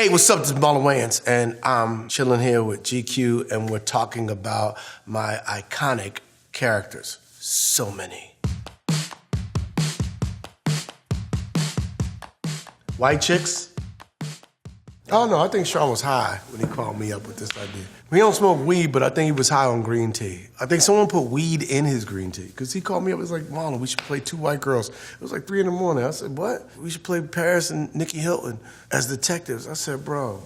Hey, what's up? This is Marlon Wayans, and I'm chilling here with GQ, and we're talking about my iconic characters. So many. White chicks? Oh no, I think Sean was high when he called me up with this idea. We don't smoke weed, but I think he was high on green tea. I think someone put weed in his green tea, because he called me up, he was like, Marlon, we should play Two White Girls. It was like 3 in the morning. I said, what? We should play Paris and Nikki Hilton as detectives. I said, bro,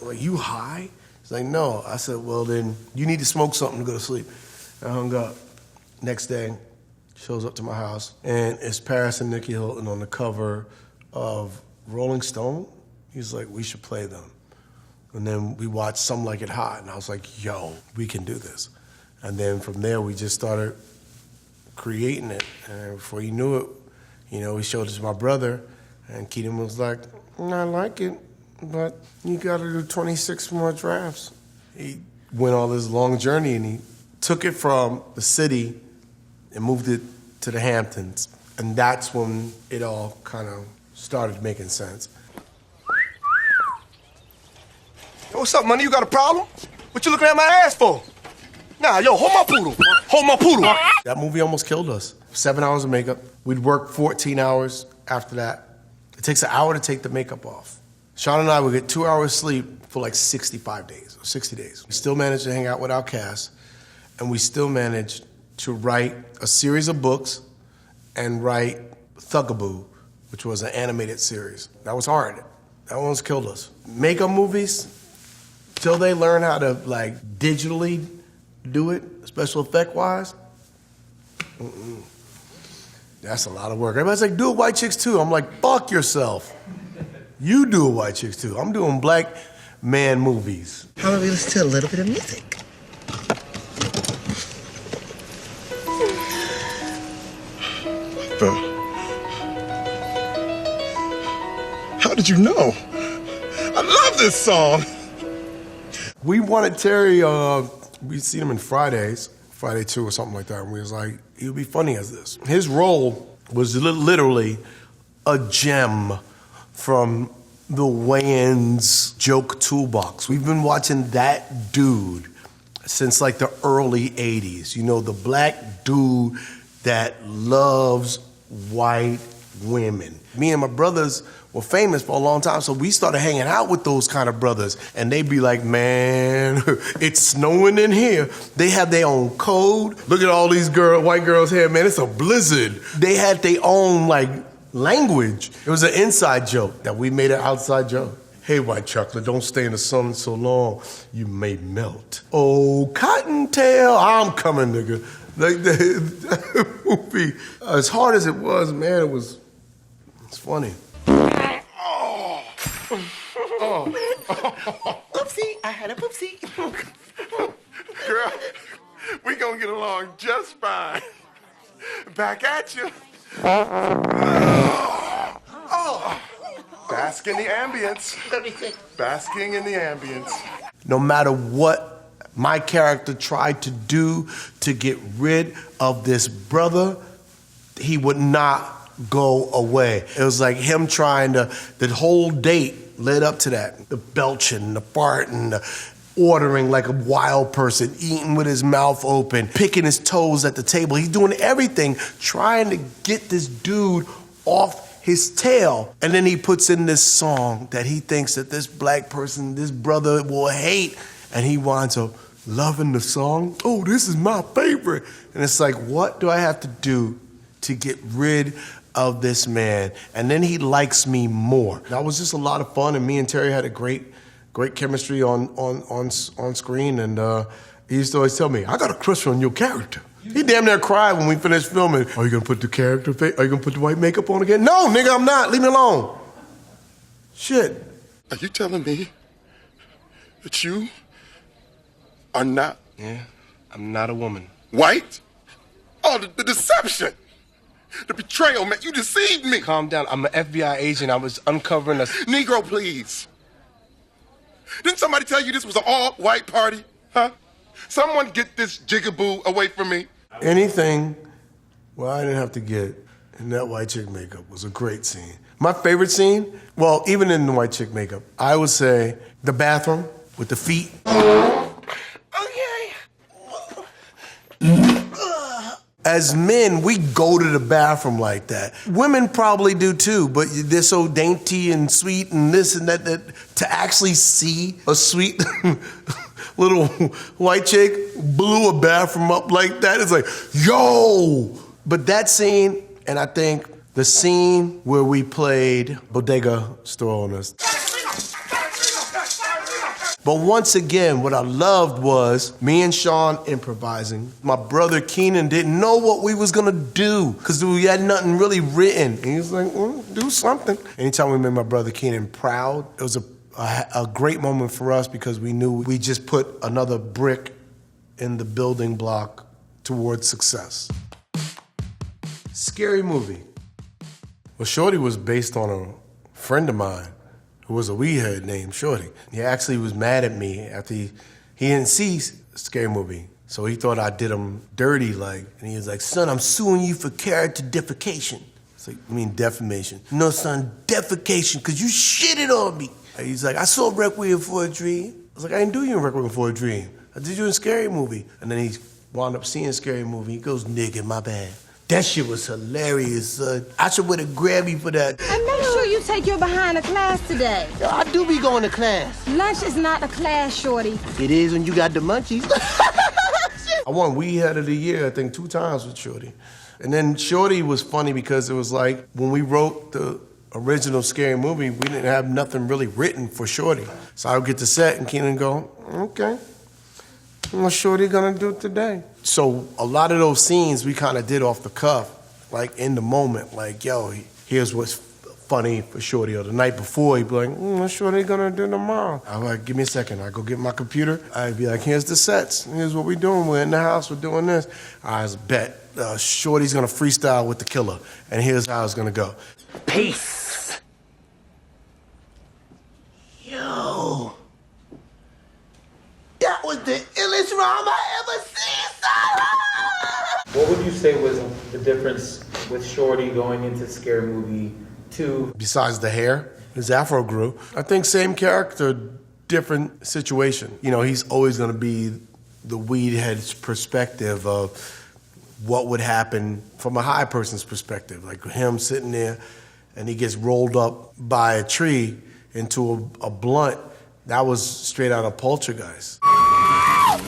like, you high? He's like, no. I said, well then, you need to smoke something to go to sleep. I hung up. Next day, shows up to my house, and it's Paris and Nikki Hilton on the cover of Rolling Stone. He's like, we should play them. And then we watched Some Like It Hot, and I was like, yo, we can do this. And then from there, we just started creating it. And before you knew it, you know, we showed it to my brother, and Keaton was like, I like it, but you gotta do 26 more drafts. He went on this long journey, and he took it from the city and moved it to the Hamptons. And that's when it all kind of started making sense. What's up, money? You got a problem? What you looking at my ass for? Nah, yo, hold my poodle. Hold my poodle. That movie almost killed us. 7 hours of makeup. We'd work 14 hours after that. It takes an hour to take the makeup off. Sean and I would get 2 hours sleep for like 65 days, or 60 days. We still managed to hang out with our cast, and we still managed to write a series of books and write Thugaboo, which was an animated series. That was hard. That one almost killed us. Makeup movies, till they learn how to like digitally do it, special effect wise, that's a lot of work. Everybody's like, do it White Chicks too. I'm like, fuck yourself. You do it White Chicks too. I'm doing black man movies. How about we listen to a little bit of music? How did you know? I love this song. We wanted Terry, we'd seen him in Friday 2 or something like that, and we was like, he would be funny as this. His role was literally a gem from the Wayans joke toolbox. We've been watching that dude since like the early 80s. You know, the black dude that loves white women. Me and my brothers were famous for a long time, so we started hanging out with those kind of brothers, and they'd be like, man, it's snowing in here. They have their own code. Look at all these white girls here, man, it's a blizzard. They had their own, like, language. It was an inside joke that we made an outside joke. Hey, white chocolate, don't stay in the sun so long, you may melt. Oh, Cottontail, I'm coming, nigga. Like, that movie, as hard as it was, man, it's funny. Oopsie, I had a poopsie. Girl, we gonna get along just fine. Back at you. Basking in the ambience. Basking in the ambience. No matter what my character tried to do to get rid of this brother, he would not go away. It was like him trying to, the whole date led up to that. The belching, the farting, the ordering like a wild person, eating with his mouth open, picking his toes at the table. He's doing everything, trying to get this dude off his tail. And then he puts in this song that he thinks that this black person, this brother will hate. And he winds up loving the song. Oh, this is my favorite. And it's like, what do I have to do to get rid of this man? And then he likes me more. That was just a lot of fun, and me and Terry had a great chemistry on screen, and he used to always tell me, I got a crush on your character. He damn near cried when we finished filming. Are you gonna put the character face? Are you gonna put the white makeup on again? No, nigga, I'm not. Leave me alone. Shit. Are you telling me that you are not? Yeah, I'm not a woman. White? Oh, the deception. The betrayal, man. You deceived me. Calm down. I'm an FBI agent. I was uncovering a... Negro, please. Didn't somebody tell you this was an all-white party? Huh? Someone get this jigaboo away from me. Anything where I didn't have to get in that white chick makeup was a great scene. My favorite scene, well, even in the white chick makeup, I would say the bathroom with the feet. Okay. As men, we go to the bathroom like that. Women probably do too, but they're so dainty and sweet and this and that to actually see a sweet little white chick blew a bathroom up like that, it's like, yo! But that scene, and I think the scene where we played bodega store owners. But once again, what I loved was me and Sean improvising. My brother Keenan didn't know what we was gonna do because we had nothing really written. And he was like, well, do something. Anytime we made my brother Keenan proud, it was a great moment for us because we knew we just put another brick in the building block towards success. Scary Movie. Well, Shorty was based on a friend of mine who was a weedhead named Shorty. He actually was mad at me after he didn't see Scary Movie. So he thought I did him dirty, and he was like, son, I'm suing you for character defecation. It's like, you mean defamation? No, son, defecation, because you shitted on me. And he's like, I saw Requiem for a Dream. I was like, I didn't do you in Requiem for a Dream. I did you in Scary Movie. And then he wound up seeing Scary Movie. He goes, nigga, my bad. That shit was hilarious, son. I should win a Grammy for that. And make sure you take your behind to class today. Yo, I do be going to class. Lunch is not a class, shorty. It is when you got the munchies. I won Weedhead of the Year, I think, 2 times with Shorty. And then Shorty was funny because it was like when we wrote the original Scary Movie, we didn't have nothing really written for Shorty. So I would get to set and Keenan go, okay, what's Shorty gonna do today? So a lot of those scenes we kind of did off the cuff, like in the moment, like, yo, here's what's funny for Shorty. Or the night before, he'd be like, what's Shorty gonna do tomorrow? I'm like, give me a second. I go get my computer. I'd be like, here's the sets. Here's what we're doing. We're in the house. We're doing this. I bet Shorty's gonna freestyle with the killer. And here's how it's gonna go. Peace. Yo. That was the illest rhyme I ever seen, son. What would you say was the difference with Shorty going into Scary Movie 2? Besides the hair, his afro grew. I think same character, different situation. You know, he's always gonna be the weedhead's perspective of what would happen from a high person's perspective. Like him sitting there and he gets rolled up by a tree into a blunt. That was straight out of Poltergeist. I'm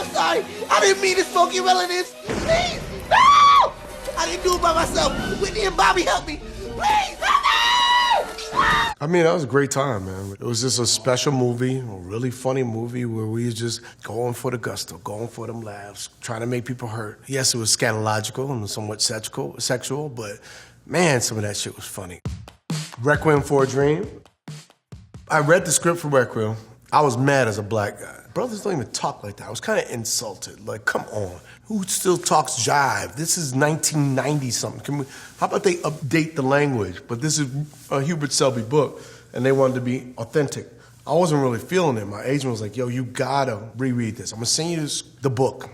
sorry. I didn't mean to smoke your relatives. Please. No! I didn't do it by myself. Whitney and Bobby help me. Please, help me! I mean, that was a great time, man. It was just a special movie, a really funny movie where we was just going for the gusto, going for them laughs, trying to make people hurt. Yes, it was scatological and somewhat sexual, but man, some of that shit was funny. Requiem for a Dream. I read the script for Requiem. I was mad as a black guy. Brothers don't even talk like that. I was kind of insulted. Like, come on. Who still talks jive? This is 1990-something. How about they update the language? But this is a Hubert Selby book, and they wanted to be authentic. I wasn't really feeling it. My agent was like, yo, you gotta reread this. I'm gonna send you the book.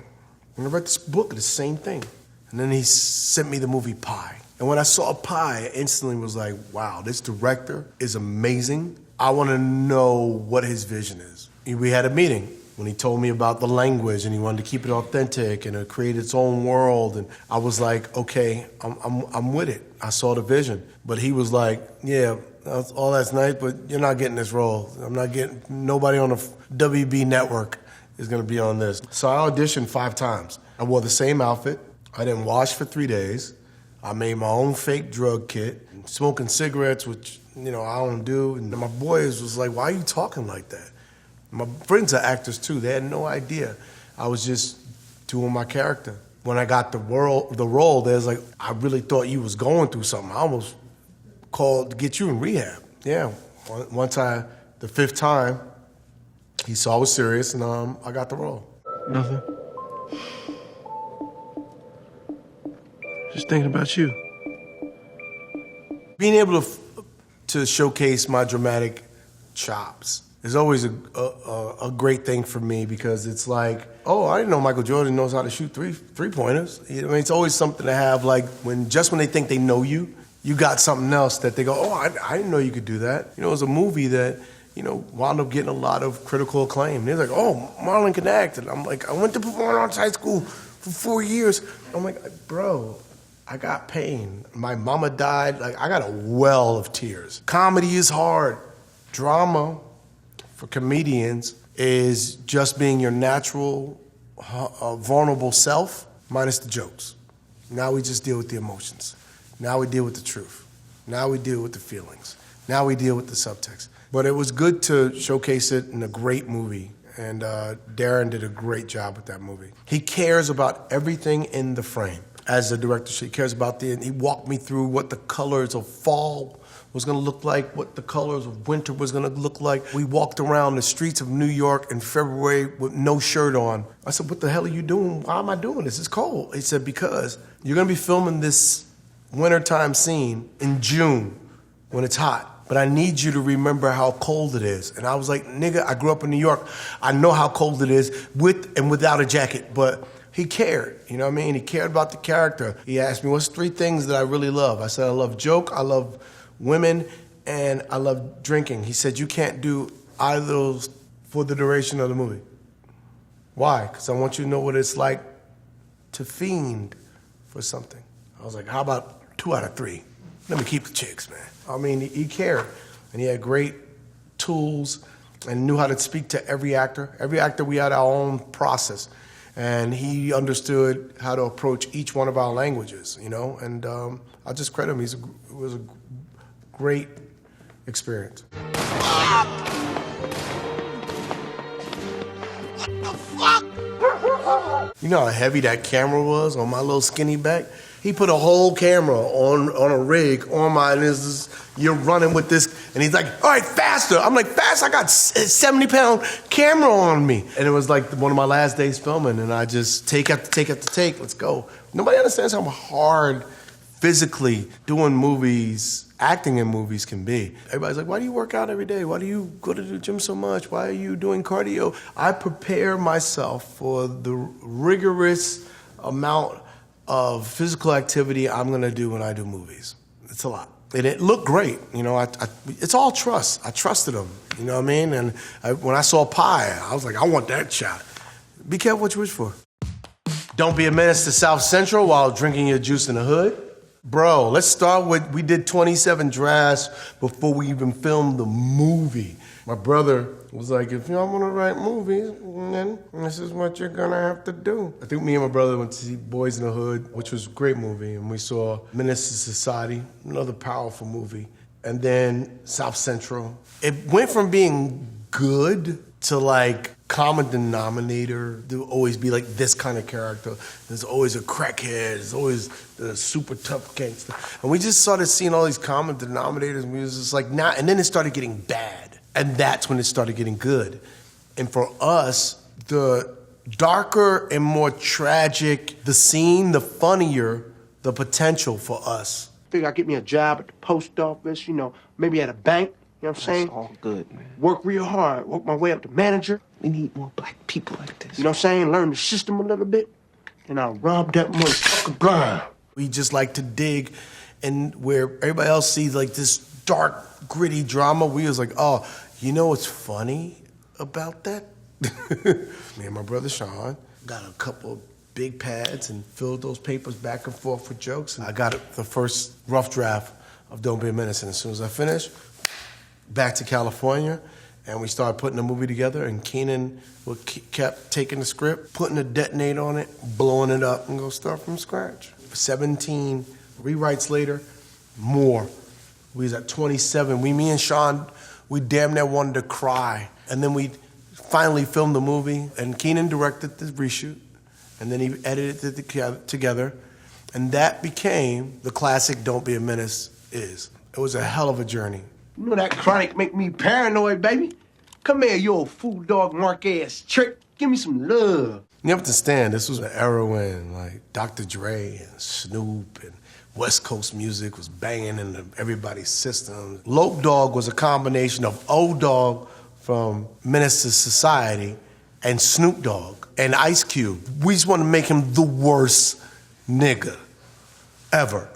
And I read this book, the same thing. And then he sent me the movie Pi. And when I saw Pi, I instantly was like, wow, this director is amazing. I want to know what his vision is. We had a meeting when he told me about the language and he wanted to keep it authentic and create its own world. And I was like, okay, I'm with it. I saw the vision. But he was like, yeah, all that's nice, but you're not getting this role. Nobody on the WB network is going to be on this. So I auditioned 5 times. I wore the same outfit. I didn't wash for 3 days. I made my own fake drug kit, smoking cigarettes, which, I don't do. And my boys was like, why are you talking like that? My friends are actors too. They had no idea. I was just doing my character. When I got the role, they was like, I really thought you was going through something. I almost called to get you in rehab. Yeah, once the 5th time, he saw I was serious and I got the role. Nothing. Just thinking about you. Being able to showcase my dramatic chops is always a great thing for me because it's like, oh, I didn't know Michael Jordan knows how to shoot three-pointers. It's always something to have, like when they think they know you, you got something else that they go, oh, I didn't know you could do that. You know, it was a movie that, you know, wound up getting a lot of critical acclaim. They're like, oh, Marlon can act. And I'm like, I went to Performing Arts High School for 4 years. I'm like, bro, I got pain. My mama died. Like, I got a well of tears. Comedy is hard. Drama for comedians is just being your natural, vulnerable self minus the jokes. Now we just deal with the emotions. Now we deal with the truth. Now we deal with the feelings. Now we deal with the subtext. But it was good to showcase it in a great movie. And Darren did a great job with that movie. He cares about everything in the frame. As a director, he cares about he walked me through what the colors of fall was gonna look like, what the colors of winter was gonna look like. We walked around the streets of New York in February with no shirt on. I said, what the hell are you doing? Why am I doing this? It's cold. He said, because you're gonna be filming this wintertime scene in June when it's hot. But I need you to remember how cold it is. And I was like, nigga, I grew up in New York. I know how cold it is with and without a jacket. But he cared, you know what I mean? He cared about the character. He asked me, what's 3 things that I really love? I said, I love joke, I love women, and I love drinking. He said, you can't do either of those for the duration of the movie. Why? Because I want you to know what it's like to fiend for something. I was like, how about 2 out of 3? Let me keep the chicks, man. I mean, he cared, and he had great tools and knew how to speak to every actor. Every actor, we had our own process. And he understood how to approach each one of our languages, you know? And I just credit him. It was a great experience. What the fuck? You know how heavy that camera was on my little skinny back? He put a whole camera on a rig on my, and you're running with this, and he's like, all right, faster. I'm like, fast? I got a 70-pound camera on me. And it was like one of my last days filming, and I just take after take after take, let's go. Nobody understands how hard physically doing movies, acting in movies can be. Everybody's like, why do you work out every day? Why do you go to the gym so much? Why are you doing cardio? I prepare myself for the rigorous amount of physical activity I'm gonna do when I do movies. It's a lot. And it looked great, you know, it's all trust. I trusted him, you know what I mean? And when I saw Pi, I was like, I want that shot. Be careful what you wish for. Don't be a menace to South Central while drinking your juice in the hood. Bro, let's start with, we did 27 drafts before we even filmed the movie. My brother was like, if y'all want to write movies, then this is what you're going to have to do. I think me and my brother went to see Boys in the Hood, which was a great movie, and we saw Menace to Society, another powerful movie, and then South Central. It went from being good to like common denominator. There will always be like this kind of character. There's always a crackhead. There's always a super tough gangster. And we just started seeing all these common denominators, and we was just like, nah. And then it started getting bad. And that's when it started getting good. And for us, the darker and more tragic the scene, the funnier the potential for us. Figure I'd get me a job at the post office, you know, maybe at a bank, you know what I'm saying? That's all good, man. Work real hard, work my way up to manager. We need more black people like this. You know what I'm saying? Learn the system a little bit. And I'll rob that motherfucker blind. We just like to dig, and where everybody else sees like this dark, gritty drama, we was like, oh, you know what's funny about that? Me and my brother Sean got a couple big pads and filled those papers back and forth with jokes. And I got the first rough draft of Don't Be a Menace. And as soon as I finished, back to California, and we started putting the movie together, and Keenan kept taking the script, putting a detonator on it, blowing it up, and go start from scratch. 17 rewrites later, more. We was at 27. Me and Sean, we damn near wanted to cry. And then we finally filmed the movie, and Keenan directed the reshoot, and then he edited it together, and that became the classic Don't Be a Menace is. It was a hell of a journey. You know that chronic make me paranoid, baby? Come here, you old fool dog mark-ass trick. Give me some love. You have to understand, this was an era when like Dr. Dre and Snoop and West Coast music was banging into everybody's system. Lope Dogg was a combination of O-Dog from Menace to Society and Snoop Dogg and Ice Cube. We just want to make him the worst nigga. ever.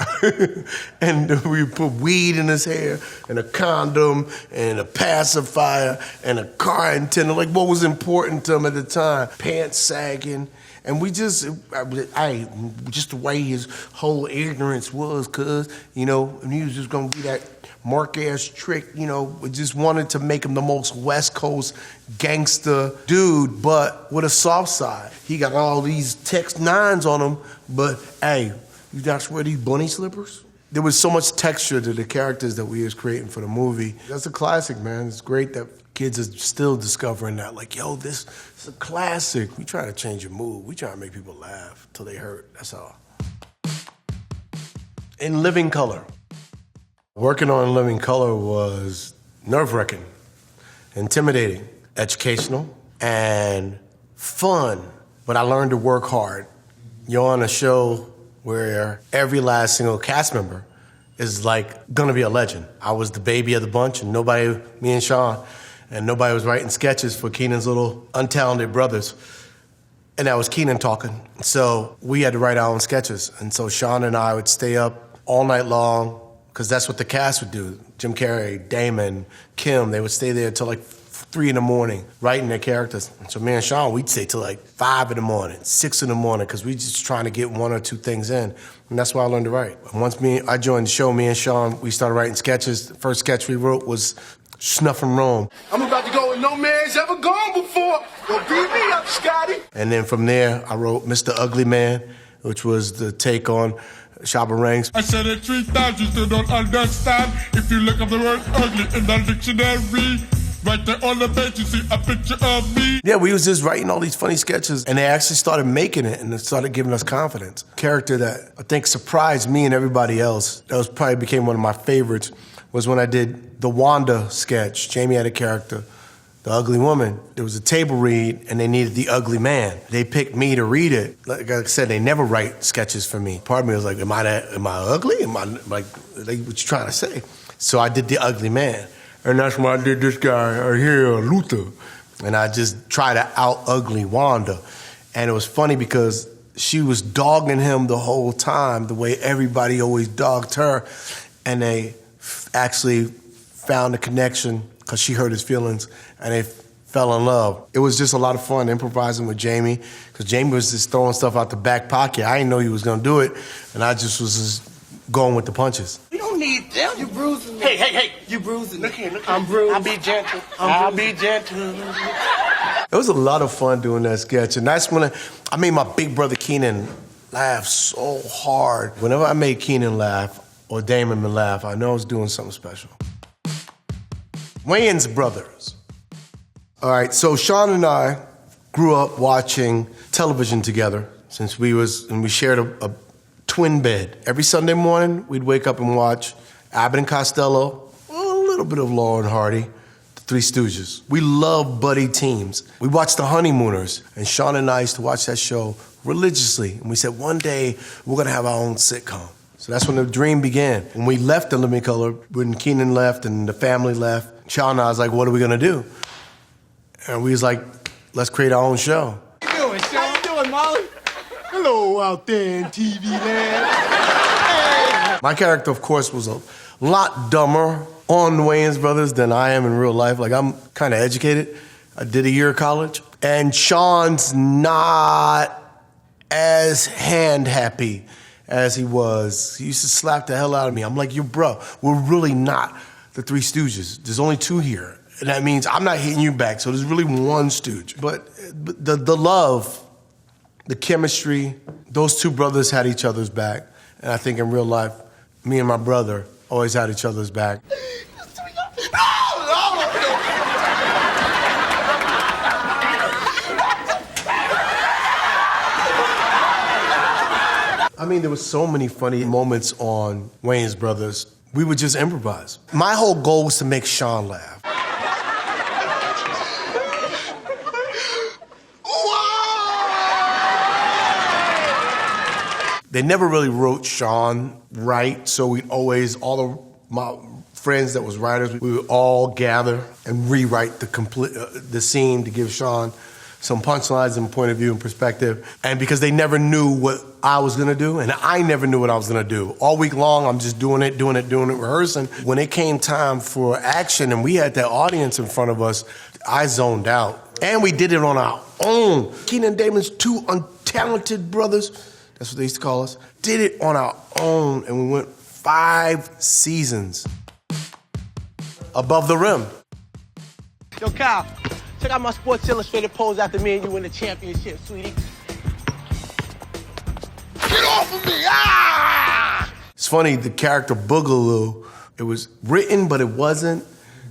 And we put weed in his hair and a condom and a pacifier and a car antenna, like what was important to him at the time. Pants sagging. And we just the way his whole ignorance was, cuz, you know, and he was just gonna be that Mark-ass Trick, you know, we just wanted to make him the most West Coast gangster dude, but with a soft side. He got all these Tex 9s on him, but hey, you not wear these bunny slippers? There was so much texture to the characters that we was creating for the movie. That's a classic, man. It's great that kids are still discovering that. Like, yo, this is a classic. We try to change your mood. We try to make people laugh till they hurt. That's all. In Living Color. Working on Living Color was nerve-wracking, intimidating, educational, and fun. But I learned to work hard. You're on a show where every last single cast member is like gonna be a legend. I was the baby of the bunch, and me and Sean, and nobody was writing sketches for Keenan's little untalented brothers. And that was Keenan talking. So we had to write our own sketches. And so Sean and I would stay up all night long, because that's what the cast would do. Jim Carrey, Damon, Kim, they would stay there till like 3 in the morning writing their characters. And so me and Sean, we'd stay till like 5 in the morning, 6 in the morning, because we just trying to get 1 or 2 things in. And that's why I learned to write. And once I joined the show, me and Sean, we started writing sketches. The first sketch we wrote was Snuff and Rome. I'm about to go where no man's ever gone before. Well, beat me up, Scotty. And then from there, I wrote Mr. Ugly Man, which was the take on Shabba Ranks. I said it 3 times, you still don't understand. If you look up the word ugly in the dictionary, right there on the page, you see a picture of me. Yeah, we was just writing all these funny sketches, and they actually started making it, and it started giving us confidence. Character that I think surprised me and everybody else, that was probably became one of my favorites, was when I did the Wanda sketch. Jamie had a character, the ugly woman. There was a table read, and they needed the ugly man. They picked me to read it. Like I said, they never write sketches for me. Part of me was like, am I ugly? Am I, like, what you trying to say? So I did the ugly man. And that's why I did this guy right here, Luther. And I just tried to out-ugly Wanda. And it was funny because she was dogging him the whole time, the way everybody always dogged her. And they actually found a connection because she hurt his feelings, and they fell in love. It was just a lot of fun improvising with Jamie, because Jamie was just throwing stuff out the back pocket. I didn't know he was going to do it, and I just was just going with the punches. You don't need them. You bruising me. Hey. You bruising me. Look here. I'm bruised. I'll be gentle. I'll be gentle. It was a lot of fun doing that sketch, and that's when I made my big brother Keenan laugh so hard. Whenever I made Keenan laugh or Damon laugh, I know I was doing something special. Wayans Brothers. All right, so Sean and I grew up watching television together since we shared a twin bed. Every Sunday morning, we'd wake up and watch Abbott and Costello, a little bit of Laurel and Hardy, The Three Stooges. We love buddy teams. We watched The Honeymooners, and Sean and I used to watch that show religiously. And we said, one day, we're gonna have our own sitcom. So that's when the dream began. When we left The Living Color, when Keenan left and the family left, Sean and I was like, what are we gonna do? And we was like, let's create our own show. How you doing, Sean? How you doing, Molly? Hello out there in TV land. Hey. My character, of course, was a lot dumber on the Wayans Brothers than I am in real life. Like, I'm kind of educated. I did a year of college. And Sean's not as hand-happy as he was. He used to slap the hell out of me. I'm like, yo, bro, we're really not the Three Stooges. There's only 2 here. And that means I'm not hitting you back, so there's really 1 stooge. But the love, the chemistry, those 2 brothers had each other's back. And I think in real life, me and my brother always had each other's back. I mean, there were so many funny moments on Wayans Brothers. We would just improvise. My whole goal was to make Sean laugh. They never really wrote Sean right, so we'd always, all of my friends that was writers, we would all gather and rewrite the scene to give Sean some punchlines and point of view and perspective. And because they never knew what I was gonna do, and I never knew what I was gonna do. All week long, I'm just doing it, rehearsing. When it came time for action and we had that audience in front of us, I zoned out. And we did it on our own. Keenan and Damon's two untalented brothers, that's what they used to call us, did it on our own, and we went 5 seasons. Above the Rim. Yo, Kyle, check out my Sports Illustrated pose after me and you win the championship, sweetie. Get off of me! Ah! It's funny, the character Boogaloo, it was written, but it wasn't.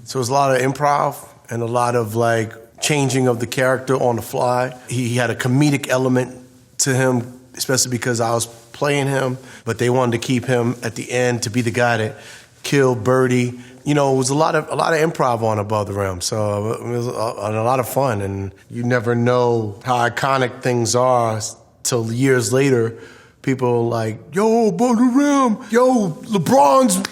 So it was a lot of improv and a lot of like changing of the character on the fly. He had a comedic element to him, especially because I was playing him, but they wanted to keep him at the end to be the guy that killed Birdie. You know, it was a lot of improv on Above the Rim, so it was a lot of fun. And you never know how iconic things are till years later. People like, yo, Above the Rim, yo, LeBron's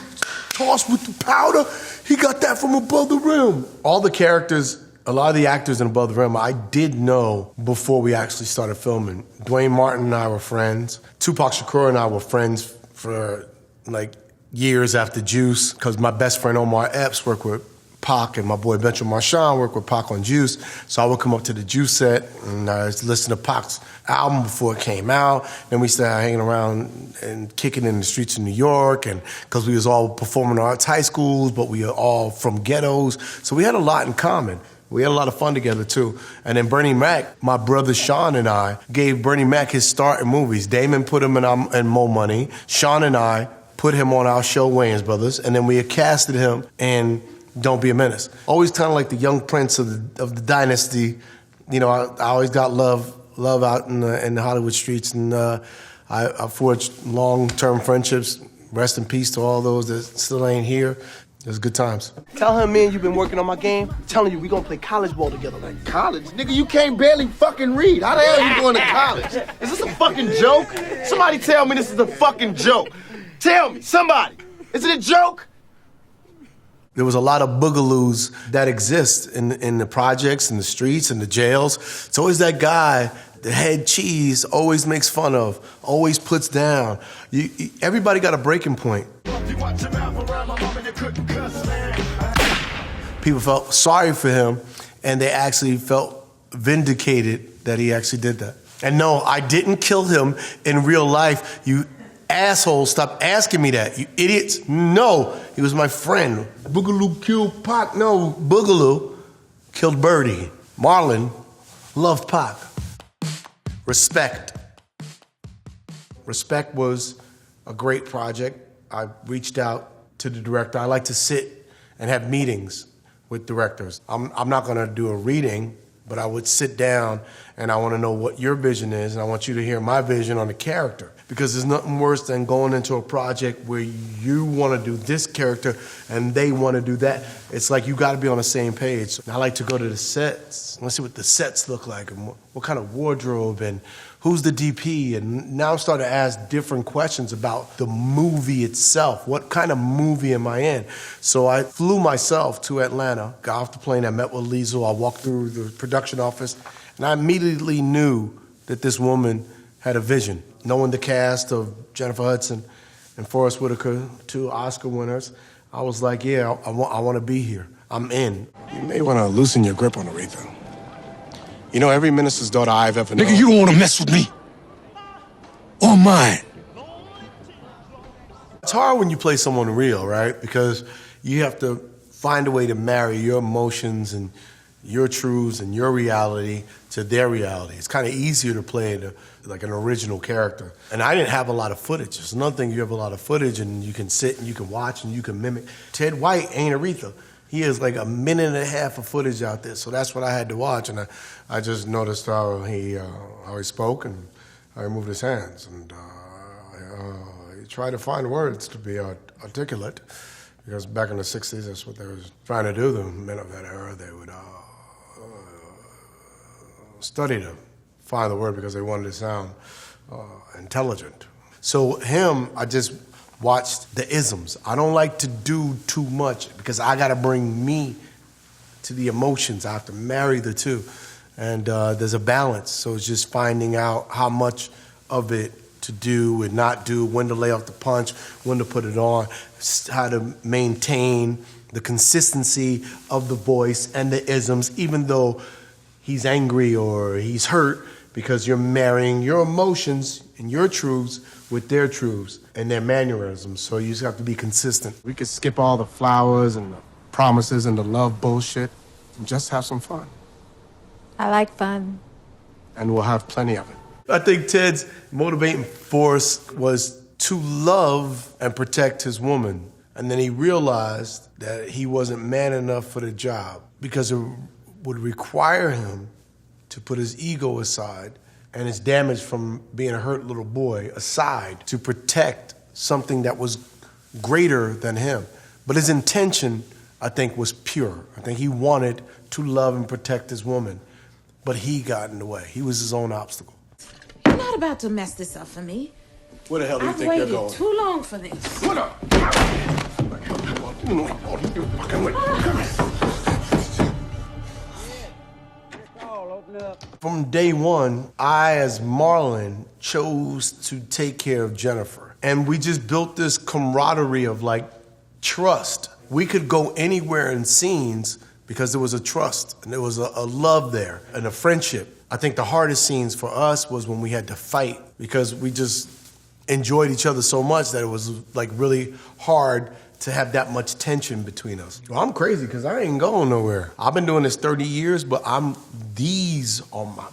tossed with the powder. He got that from Above the Rim. All the characters, a lot of the actors in Above the Rim, I did know before we actually started filming. Dwayne Martin and I were friends. Tupac Shakur and I were friends for like years after Juice, because my best friend Omar Epps worked with Pac, and my boy Benjamin Marchand worked with Pac on Juice. So I would come up to the Juice set and I would listen to Pac's album before it came out. Then we started hanging around and kicking in the streets of New York, and because we was all performing arts high schools, but we were all from ghettos. So we had a lot in common. We had a lot of fun together too. And then Bernie Mac, my brother Sean and I, gave Bernie Mac his start in movies. Damon put him in Mo Money. Sean and I put him on our show, Wayans Brothers, and then we casted him in Don't Be a Menace. Always kind of like the young prince of the dynasty. You know, I always got love out in the Hollywood streets, and I forged long-term friendships. Rest in peace to all those that still ain't here. It was good times. Tell him, man, you've been working on my game. I'm telling you, we gonna play college ball together. Like, College? Nigga, you can't barely fucking read. How the hell are you going to college? Is this a fucking joke? Somebody tell me this is a fucking joke. Tell me, somebody. Is it a joke? There was a lot of boogaloos that exist in the projects, in the streets, in the jails. It's always that guy, the head cheese, always makes fun of, always puts down. Everybody got a breaking point. People felt sorry for him, and they actually felt vindicated that he actually did that. And no, I didn't kill him in real life. You assholes, stop asking me that. You idiots. No, he was my friend. Boogaloo killed Pac. No, Boogaloo killed Birdie. Marlon loved Pac. Respect. Respect was a great project. I reached out to the director. I like to sit and have meetings with directors. I'm not gonna do a reading, but I would sit down and I wanna know what your vision is, and I want you to hear my vision on the character. Because there's nothing worse than going into a project where you wanna do this character and they wanna do that. It's like you gotta be on the same page. And I like to go to the sets. Let's see what the sets look like, and what kind of wardrobe, and who's the DP? And now I'm starting to ask different questions about the movie itself. What kind of movie am I in? So I flew myself to Atlanta, got off the plane, I met with Liesl, I walked through the production office, and I immediately knew that this woman had a vision. Knowing the cast of Jennifer Hudson and Forest Whitaker, 2 Oscar winners, I was like, yeah, I want to be here. I'm in. You may want to loosen your grip on Aretha. You know, every minister's daughter I've ever known... Nigga, you don't want to mess with me. Or mine. It's hard when you play someone real, right? Because you have to find a way to marry your emotions and your truths and your reality to their reality. It's kind of easier to play like an original character. And I didn't have a lot of footage. It's another thing, you have a lot of footage and you can sit and you can watch and you can mimic. Ted White ain't Aretha. He has like 1.5 minutes of footage out there. So that's what I had to watch. And I just noticed how he spoke and how he moved his hands. And he tried to find words to be articulate. Because back in the 60s, that's what they were trying to do. The men of that era, they would study to find the word because they wanted to sound intelligent. So him, I just watched the isms. I don't like to do too much because I got to bring me to the emotions. I have to marry the two. And there's a balance. So it's just finding out how much of it to do and not do, when to lay off the punch, when to put it on, how to maintain the consistency of the voice and the isms, even though he's angry or he's hurt, because you're marrying your emotions and your truths with their truths and their mannerisms. So you just have to be consistent. We could skip all the flowers and the promises and the love bullshit and just have some fun. I like fun. And we'll have plenty of it. I think Ted's motivating force was to love and protect his woman. And then he realized that he wasn't man enough for the job because it would require him to put his ego aside and his damage from being a hurt little boy aside to protect something that was greater than him. But his intention, I think, was pure. I think he wanted to love and protect his woman, but he got in the way. He was his own obstacle. You're not about to mess this up for me. Where the hell do you I've think you're waited going? too long for this. What up? From day one, I, as Marlon, chose to take care of Jennifer. And we just built this camaraderie of like trust. We could go anywhere in scenes because there was a trust and there was a love there and a friendship. I think the hardest scenes for us was when we had to fight because we just enjoyed each other so much that it was like really hard to have that much tension between us. Well, I'm crazy because I ain't going nowhere. I've been doing this 30 years, but these are my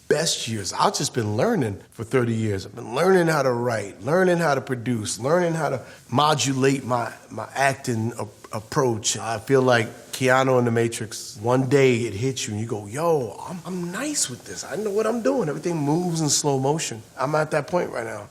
best years. I've just been learning for 30 years. I've been learning how to write, learning how to produce, learning how to modulate my acting approach. I feel like Keanu in The Matrix, one day it hits you and you go, yo, I'm nice with this. I know what I'm doing. Everything moves in slow motion. I'm at that point right now.